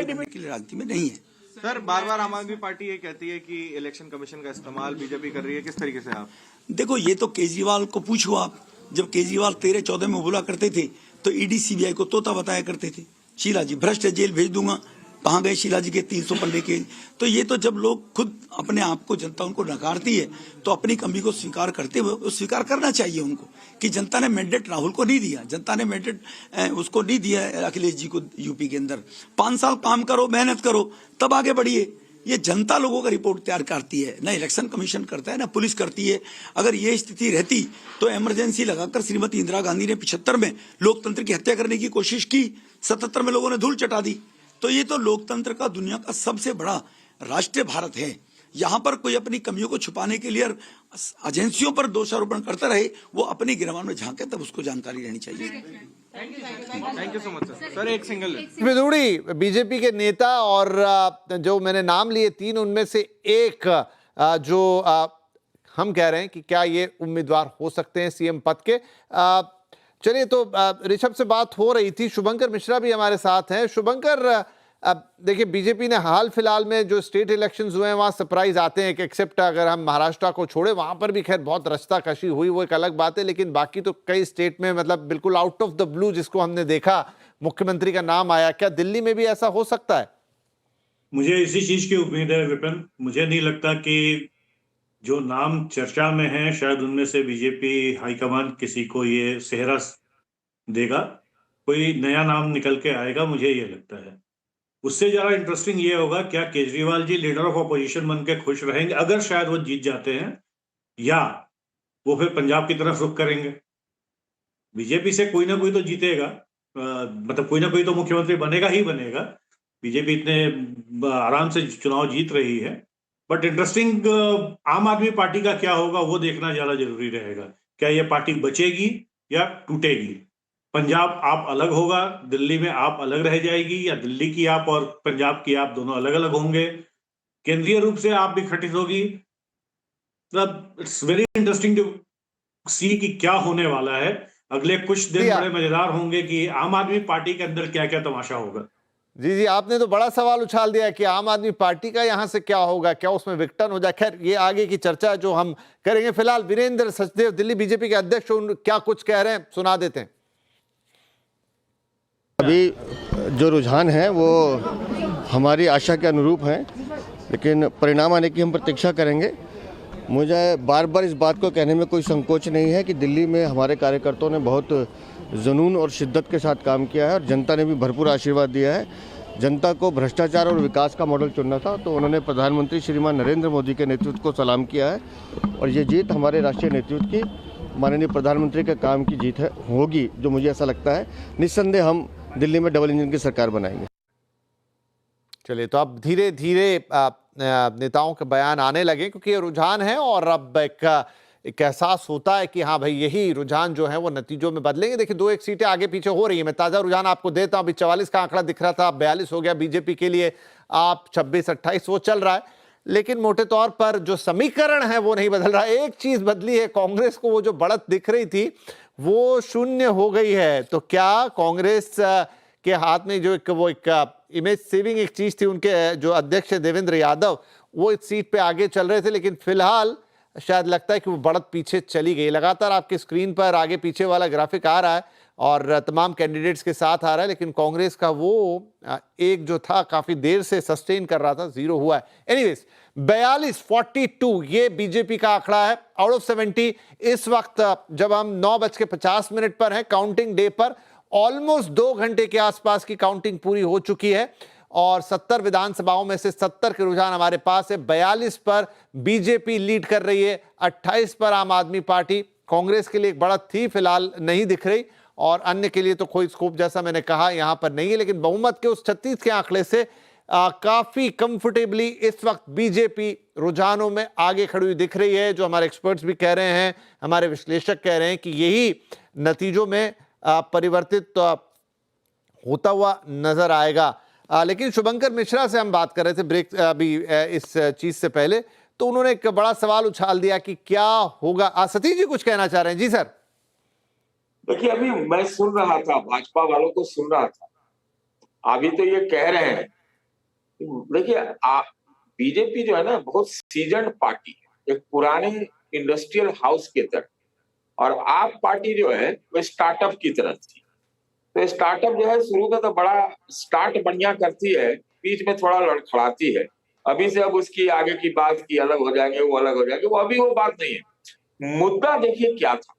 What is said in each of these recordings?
करने के लिए राजनीति में नहीं है। सर, बार बार आम आदमी पार्टी ये कहती है कि इलेक्शन कमीशन का इस्तेमाल बीजेपी कर रही है, किस तरीके से आप? देखो, ये तो केजरीवाल को पूछो आप। जब केजरीवाल 13-14 में बोला करते थे तो ईडी सीबीआई को तोता बताया करते थे। शीला जी भ्रष्ट है, जेल भेज दूंगा। कहाँ गए शीला जी के 300 पन्ने के? तो ये तो जब लोग खुद अपने आप को, जनता उनको नकारती है तो अपनी कमी को स्वीकार करते हुए स्वीकार करना चाहिए उनको कि जनता ने मैंडेट राहुल को नहीं दिया, जनता ने मैंडेट उसको नहीं दिया अखिलेश जी को यूपी के अंदर। 5 साल काम करो, मेहनत करो, तब आगे बढ़िए। ये जनता लोगों का रिपोर्ट तैयार करती है, ना इलेक्शन कमीशन करता है, ना पुलिस करती है। अगर ये स्थिति रहती तो इमरजेंसी लगाकर श्रीमती इंदिरा गांधी ने 75 में लोकतंत्र की हत्या करने की कोशिश की, 77 में लोगों ने धूल चटा दी। तो ये तो लोकतंत्र का दुनिया का सबसे बड़ा राष्ट्र भारत है। यहाँ पर कोई अपनी कमियों को छुपाने के लिए एजेंसियों पर दोषारोपण करता रहे, वो अपनी गिरवान में झांके, तब उसको जानकारी रहनी चाहिए। Thank you so much sir. Sir, एक सिंगल विदुड़ी बीजेपी के नेता और जो मैंने नाम लिए 3, उनमें से एक जो हम कह रहे हैं कि क्या ये उम्मीदवार हो सकते हैं सीएम पद के। चलिए, तो ऋषभ से बात हो रही थी, शुभंकर मिश्रा भी हमारे साथ हैं। शुभंकर, देखिए बीजेपी ने हाल फिलहाल में जो स्टेट इलेक्शंस हुए हैं वहां सरप्राइज आते हैं, एक्सेप्ट अगर हम महाराष्ट्र को छोड़े, वहां पर भी खैर बहुत रस्ता कशी हुई, वो एक अलग बात है। लेकिन बाकी तो कई स्टेट में मतलब बिल्कुल आउट ऑफ द ब्लू जिसको हमने देखा, मुख्यमंत्री का नाम आया। क्या दिल्ली में भी ऐसा हो सकता है? मुझे इसी चीज की उम्मीद है विपिन। मुझे नहीं लगता कि जो नाम चर्चा में है शायद उनमें से बीजेपी हाईकमान किसी को ये सेहरा देगा। कोई नया नाम निकल के आएगा, मुझे ये लगता है। उससे ज्यादा इंटरेस्टिंग ये होगा क्या Kejriwal ji leader of opposition बन के खुश रहेंगे अगर शायद वो जीत जाते हैं, या वो फिर पंजाब की तरफ रुख करेंगे। बीजेपी से कोई ना कोई तो जीतेगा, मतलब कोई ना कोई तो मुख्यमंत्री बनेगा ही बनेगा। बीजेपी इतने आराम से चुनाव जीत रही है। बट इंटरेस्टिंग आम आदमी पार्टी का क्या होगा वो देखना ज्यादा जरूरी रहेगा। क्या ये पार्टी बचेगी या टूटेगी? पंजाब आप अलग होगा, दिल्ली में आप अलग रह जाएगी, या दिल्ली की आप और पंजाब की आप दोनों अलग अलग होंगे? केंद्रीय रूप से आप भी घटित होगी। इट्स वेरी इंटरेस्टिंग टू सी कि क्या होने वाला है। अगले कुछ दिन बड़े मजेदार होंगे कि आम आदमी पार्टी के अंदर क्या क्या तमाशा होगा। जी, आपने तो बड़ा सवाल उछाल दिया कि आम आदमी पार्टी का यहां से क्या होगा, क्या उसमें विघटन हो जाए। खैर, ये आगे की चर्चा जो हम करेंगे। फिलहाल वीरेंद्र सचदेव दिल्ली बीजेपी के अध्यक्ष क्या कुछ कह रहे हैं, सुना देते हैं। अभी जो रुझान है वो हमारी आशा के अनुरूप है, लेकिन परिणाम आने की हम प्रतीक्षा करेंगे। मुझे बार बार इस बात को कहने में कोई संकोच नहीं है कि दिल्ली में हमारे कार्यकर्ताओं ने बहुत जुनून और शिद्दत के साथ काम किया है और जनता ने भी भरपूर आशीर्वाद दिया है। जनता को भ्रष्टाचार और विकास का मॉडल चुनना था, तो उन्होंने प्रधानमंत्री श्रीमान नरेंद्र मोदी के नेतृत्व को सलाम किया है। और ये जीत हमारे राष्ट्रीय नेतृत्व की, माननीय प्रधानमंत्री के काम की जीत है, होगी, जो मुझे ऐसा लगता है। निस्संदेह हम दिल्ली में डबल इंजन की सरकार बनाएंगे। चलिए, तो अब धीरे धीरे नेताओं के बयान आने लगे, क्योंकि ये रुझान है और अब एक एहसास होता है कि हाँ भाई, यही रुझान जो है वो नतीजों में बदलेंगे। देखिए, 2-1 सीटें आगे पीछे हो रही है। मैं ताजा रुझान आपको देता हूं। अभी 44 का आंकड़ा दिख रहा था, 42 हो गया बीजेपी के लिए। आप 26-28 वो चल रहा है, लेकिन मोटे तौर पर जो समीकरण है वो नहीं बदल रहा। एक चीज बदली है, कांग्रेस को वो जो बढ़त दिख रही थी वो शून्य हो गई है। तो क्या कांग्रेस के हाथ में जो एक इमेज सेविंग एक चीज थी, उनके जो अध्यक्ष देवेंद्र यादव वो इस सीट पे आगे चल रहे थे, लेकिन फिलहाल शायद लगता है कि वो बढ़त पीछे चली गई। लगातार आपके स्क्रीन पर आगे पीछे वाला ग्राफिक आ रहा है और तमाम कैंडिडेट्स के साथ आ रहा है, लेकिन कांग्रेस का वो एक जो था काफी देर से सस्टेन कर रहा था, 0 हुआ है। एनीवेज, 42-42 ये बीजेपी का आंकड़ा है आउट ऑफ 70। इस वक्त जब हम 9:50 पर हैं, काउंटिंग डे पर, ऑलमोस्ट 2 घंटे के आसपास की काउंटिंग पूरी हो चुकी है और 70 विधानसभाओं में से 70 के रुझान हमारे पास है। 42 पर बीजेपी लीड कर रही है, 28 पर आम आदमी पार्टी। कांग्रेस के लिए एक बढ़त थी, फिलहाल नहीं दिख रही, और अन्य के लिए तो कोई स्कोप जैसा मैंने कहा यहां पर नहीं है। लेकिन बहुमत के उस 36 के आंकड़े से काफी कंफर्टेबली इस वक्त बीजेपी रुझानों में आगे खड़ी हुई दिख रही है। जो हमारे एक्सपर्ट्स भी कह रहे हैं, हमारे विश्लेषक कह रहे हैं कि यही नतीजों में परिवर्तित होता हुआ नजर आएगा। लेकिन शुभंकर मिश्रा से हम बात कर रहे थे ब्रेक अभी इस चीज से पहले, तो उन्होंने एक बड़ा सवाल उछाल दिया कि क्या होगा। सतीश जी कुछ कहना चाह रहे हैं? जी सर। देखिए, अभी मैं सुन रहा था, भाजपा वालों को सुन रहा था। अभी तो ये कह रहे हैं देखिए बीजेपी जो है ना बहुत सीजन्ड पार्टी है, एक पुराने इंडस्ट्रियल हाउस के तरह। और आप पार्टी जो है वो स्टार्टअप की तरह थी। तो स्टार्टअप जो है शुरू में तो बड़ा स्टार्ट बढ़िया करती है, बीच में थोड़ा लड़खड़ाती है। अभी से अब उसकी आगे की बात की अलग हो जाएंगे, वो अलग हो जाएंगे, वो अभी वो बात नहीं है। मुद्दा देखिए क्या था।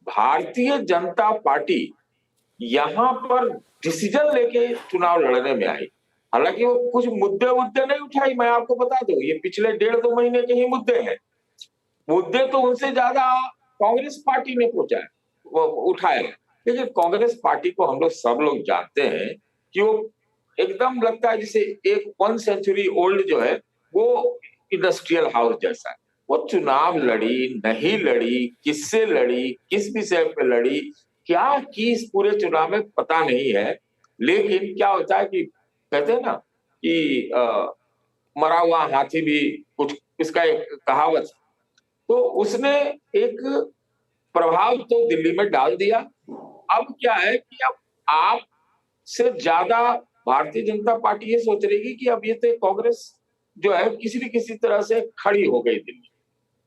भारतीय जनता पार्टी यहाँ पर डिसीजन लेके चुनाव लड़ने में आई। हालांकि वो कुछ मुद्दे नहीं उठाई, मैं आपको बता दूं, ये पिछले 1.5-2 महीने के ही मुद्दे हैं। मुद्दे तो उनसे ज्यादा कांग्रेस पार्टी ने उठाया। लेकिन कांग्रेस पार्टी को हम लोग सब लोग जानते हैं कि वो एकदम लगता है जैसे एक 1 सेंचुरी ओल्ड जो है वो इंडस्ट्रियल हाउस जैसा है। वो चुनाव लड़ी नहीं लड़ी, किससे लड़ी, किस विषय पे लड़ी, क्या की इस पूरे चुनाव में पता नहीं है। लेकिन क्या होता है कि कहते हैं ना कि मरा हुआ हाथी भी कुछ, इसका एक कहावत। तो उसने एक प्रभाव तो दिल्ली में डाल दिया। अब क्या है कि अब आप से ज्यादा भारतीय जनता पार्टी ये सोच रही कि अब ये तो कांग्रेस जो है किसी न किसी तरह से खड़ी हो गई दिल्ली।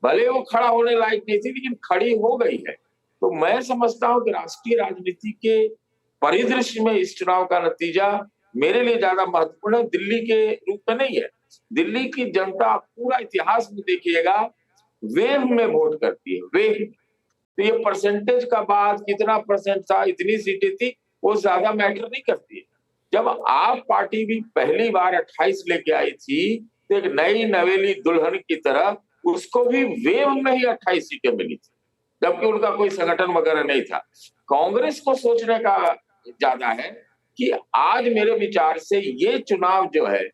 भले वो खड़ा होने लायक नहीं थी, लेकिन खड़ी हो गई है। तो मैं समझता हूं कि राष्ट्रीय राजनीति के परिदृश्य में इस चुनाव का नतीजा मेरे लिए ज्यादा महत्वपूर्ण है, दिल्ली के रूप में नहीं है। दिल्ली की जनता पूरा इतिहास में देखिएगा वेव में वोट करती है, वेव में। तो ये परसेंटेज का बात, कितना परसेंट था, इतनी सीटें थी, वो ज्यादा मैटर नहीं करती है। जब आप पार्टी भी पहली बार 28 लेके आई थी तो एक नई नवेली दुल्हन की तरह उसको भी वेव में ही 28 सीटें मिली थी, जबकि उनका कोई संगठन वगैरह नहीं था। कांग्रेस को सोचने का ज्यादा है कि आज मेरे विचार से ये चुनाव जो है,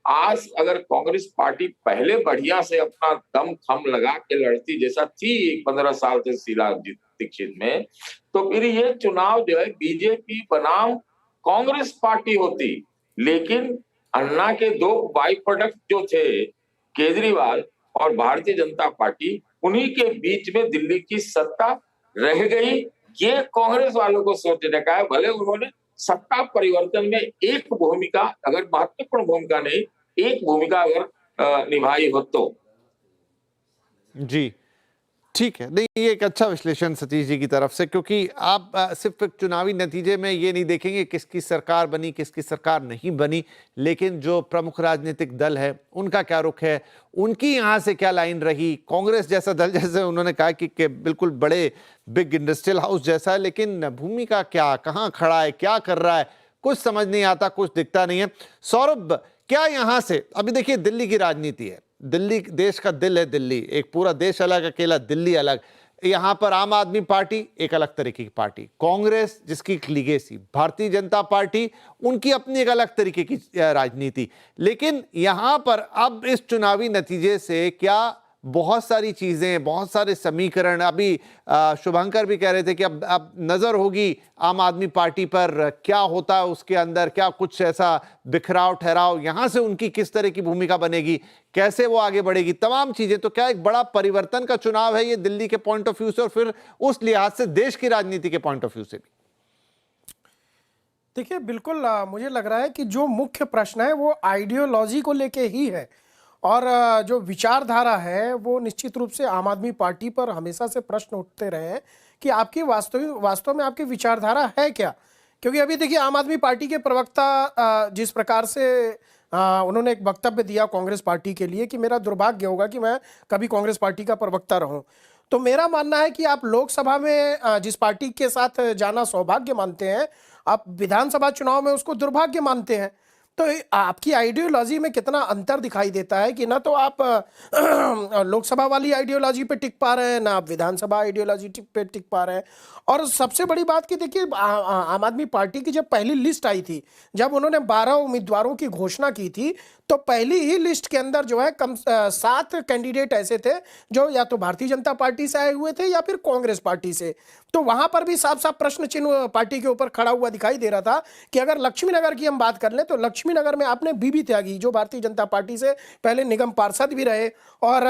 आज अगर कांग्रेस पार्टी पहले बढ़िया से अपना दम थम लगा के लड़ती जैसा थी 15 साल से शीला दीक्षित में, तो फिर ये चुनाव जो है बीजेपी बनाम कांग्रेस पार्टी होती। लेकिन अन्ना के 2 बाई प्रोडक्ट जो थे, केजरीवाल और भारतीय जनता पार्टी, उन्हीं के बीच में दिल्ली की सत्ता रह गई। ये कांग्रेस वालों को सोचने का है। भले उन्होंने सत्ता परिवर्तन में एक भूमिका, अगर महत्वपूर्ण भूमिका नहीं, एक भूमिका अगर निभाई हो तो। जी ठीक है। नहीं, ये एक अच्छा विश्लेषण सतीश जी की तरफ से, क्योंकि आप सिर्फ एक चुनावी नतीजे में ये नहीं देखेंगे किसकी सरकार बनी, किसकी सरकार नहीं बनी, लेकिन जो प्रमुख राजनीतिक दल है उनका क्या रुख है, उनकी यहाँ से क्या लाइन रही। कांग्रेस जैसा दल, जैसे उन्होंने कहा कि बिल्कुल बड़े बिग इंडस्ट्रियल हाउस जैसा है, लेकिन भूमिका क्या, कहाँ खड़ा है, क्या कर रहा है, कुछ समझ नहीं आता, कुछ दिखता नहीं है। सौरभ, क्या यहाँ से, अभी देखिए दिल्ली की राजनीति है, दिल्ली देश का दिल है, दिल्ली एक पूरा देश अलग, अकेला दिल्ली अलग। यहां पर आम आदमी पार्टी एक अलग तरीके की पार्टी, कांग्रेस जिसकी लीगेसी, भारतीय जनता पार्टी उनकी अपनी एक अलग तरीके की राजनीति। लेकिन यहां पर अब इस चुनावी नतीजे से क्या बहुत सारी चीजें, बहुत सारे समीकरण, अभी शुभंकर भी कह रहे थे कि अब नजर होगी आम आदमी पार्टी पर क्या होता है उसके अंदर, क्या कुछ ऐसा बिखराव ठहराव, यहां से उनकी किस तरह की भूमिका बनेगी, कैसे वो आगे बढ़ेगी, तमाम चीजें। तो क्या एक बड़ा परिवर्तन का चुनाव है ये दिल्ली के पॉइंट ऑफ व्यू से, और फिर उस लिहाज से देश की राजनीति के पॉइंट ऑफ व्यू से भी? देखिए बिल्कुल, मुझे लग रहा है कि जो मुख्य प्रश्न है वो आइडियोलॉजी को लेके ही है। और जो विचारधारा है वो निश्चित रूप से आम आदमी पार्टी पर हमेशा से प्रश्न उठते रहे हैं कि आपकी वास्तव में आपकी विचारधारा है क्या। क्योंकि अभी देखिए आम आदमी पार्टी के प्रवक्ता जिस प्रकार से उन्होंने एक वक्तव्य दिया कांग्रेस पार्टी के लिए कि मेरा दुर्भाग्य होगा कि मैं कभी कांग्रेस पार्टी का प्रवक्ता रहूं। तो मेरा मानना है कि आप लोकसभा में जिस पार्टी के साथ जाना सौभाग्य मानते हैं, आप विधानसभा चुनाव में उसको दुर्भाग्य मानते हैं। तो आपकी आइडियोलॉजी में कितना अंतर दिखाई देता है कि ना तो आप लोकसभा वाली आइडियोलॉजी पे टिक पा रहे हैं, ना आप विधानसभा आइडियोलॉजी पे टिक पा रहे हैं। और सबसे बड़ी बात कि देखिए आम आदमी पार्टी की जब पहली लिस्ट आई थी, जब उन्होंने 12 उम्मीदवारों की घोषणा की थी, तो पहली ही लिस्ट के अंदर जो है 7 कैंडिडेट ऐसे थे जो या तो भारतीय जनता पार्टी से आए हुए थे या फिर कांग्रेस पार्टी से। तो वहां पर भी साफ साफ प्रश्न चिन्ह पार्टी के ऊपर खड़ा हुआ दिखाई दे रहा था कि अगर लक्ष्मी नगर की हम बात कर लें तो लक्ष्मी नगर में आपने बीबी त्यागी, जो भारतीय जनता पार्टी से पहले निगम पार्षद भी रहे और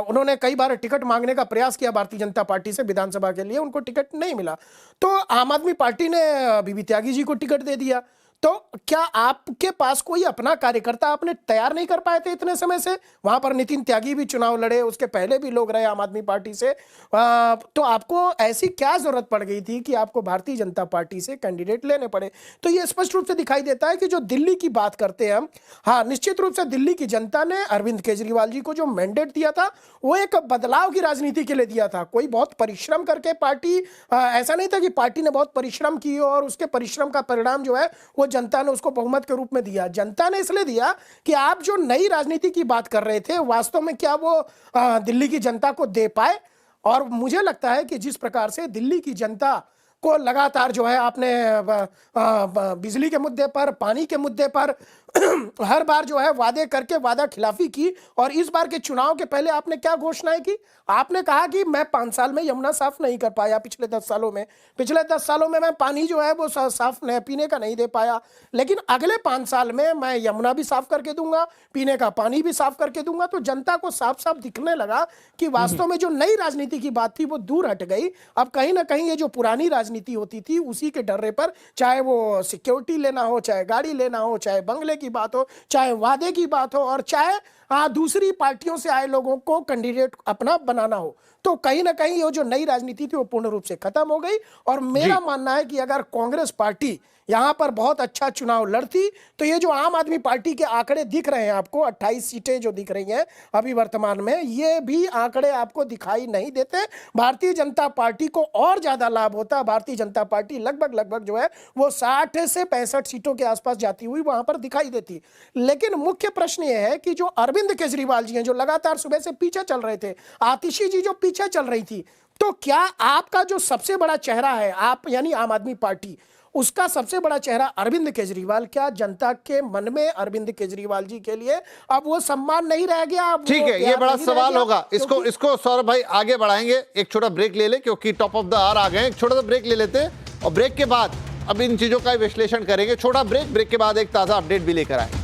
उन्होंने कई बार टिकट मांगने का प्रयास किया भारतीय जनता पार्टी से विधानसभा के लिए, उनको टिकट नहीं मिला। तो आम आदमी पार्टी ने बीबी त्यागी जी को टिकट दे दिया। तो क्या आपके पास कोई अपना कार्यकर्ता आपने तैयार नहीं कर पाए थे इतने समय से? वहां पर नितिन त्यागी भी चुनाव लड़े, उसके पहले भी लोग रहे आम आदमी पार्टी से। तो आपको ऐसी क्या जरूरत पड़ गई थी कि आपको भारतीय जनता पार्टी से कैंडिडेट लेने पड़े? तो ये स्पष्ट रूप से दिखाई देता है कि जो दिल्ली की बात करते हैं हम, हाँ निश्चित रूप से दिल्ली की जनता ने अरविंद केजरीवाल जी को जो मैंडेट दिया था वो एक बदलाव की राजनीति के लिए दिया था। कोई बहुत परिश्रम करके पार्टी, ऐसा नहीं था कि पार्टी ने बहुत परिश्रम की और उसके परिश्रम का परिणाम जो है वो जनता ने उसको बहुमत के रूप में दिया। जनता ने इसलिए दिया कि आप जो नई राजनीति की बात कर रहे थे वास्तव में क्या वो दिल्ली की जनता को दे पाए। और मुझे लगता है कि जिस प्रकार से दिल्ली की जनता को लगातार जो है आपने बिजली के मुद्दे पर, पानी के मुद्दे पर हर बार जो है वादे करके वादा खिलाफी की, और इस बार के चुनाव के पहले आपने क्या घोषणाएं की? आपने कहा कि मैं 5 साल में यमुना साफ नहीं कर पाया पिछले 10 सालों में, पिछले 10 सालों में मैं पानी जो है वो साफ नहीं, पीने का नहीं दे पाया, लेकिन अगले 5 साल में मैं यमुना भी साफ करके दूंगा, पीने का पानी भी साफ करके दूंगा। तो जनता को साफ साफ दिखने लगा कि वास्तव में जो नई राजनीति की बात थी वो दूर हट गई। अब कहीं ना कहीं ये जो पुरानी राजनीति होती थी उसी के डर्रे पर, चाहे वो सिक्योरिटी लेना हो, चाहे गाड़ी लेना हो, चाहे बंगले की बात हो, चाहे वादे की बात हो, और चाहे दूसरी पार्टियों से आए लोगों को कैंडिडेट अपना बनाना हो, तो कहीं ना कहीं ये जो नई राजनीति थी वो पूर्ण रूप से खत्म हो गई। और मेरा मानना है कि अगर कांग्रेस पार्टी यहां पर बहुत अच्छा चुनाव लड़ती तो ये जो आम आदमी पार्टी के आंकड़े दिख रहे हैं आपको, 28 सीटें जो दिख रही हैं अभी वर्तमान में, ये भी आंकड़े आपको दिखाई नहीं देते। भारतीय जनता पार्टी को और ज्यादा लाभ होता। भारतीय जनता पार्टी लगभग जो है वो 60 से 65 सीटों के आसपास जाती हुई वहां पर दिखाई देती। लेकिन मुख्य प्रश्न ये है कि जो अरविंद केजरीवाल जी हैं, जो लगातार सुबह से पीछे चल रहे थे, आतिशी जी जो पीछे चल रही थी, तो क्या आपका जो सबसे बड़ा चेहरा है, आप यानी आम आदमी पार्टी, उसका सबसे बड़ा चेहरा अरविंद केजरीवाल, क्या जनता के मन में अरविंद केजरीवाल जी के लिए अब वो सम्मान नहीं रह गया? ठीक है, ये बड़ा सवाल होगा। इसको सौरभ भाई आगे बढ़ाएंगे। एक छोटा ब्रेक ले ले क्योंकि टॉप ऑफ द आवर आ गए। एक छोटा सा ब्रेक ले लेते हैं और ब्रेक के बाद अब इन चीजों का विश्लेषण करेंगे। छोटा ब्रेक के बाद एक ताजा अपडेट भी लेकर आए।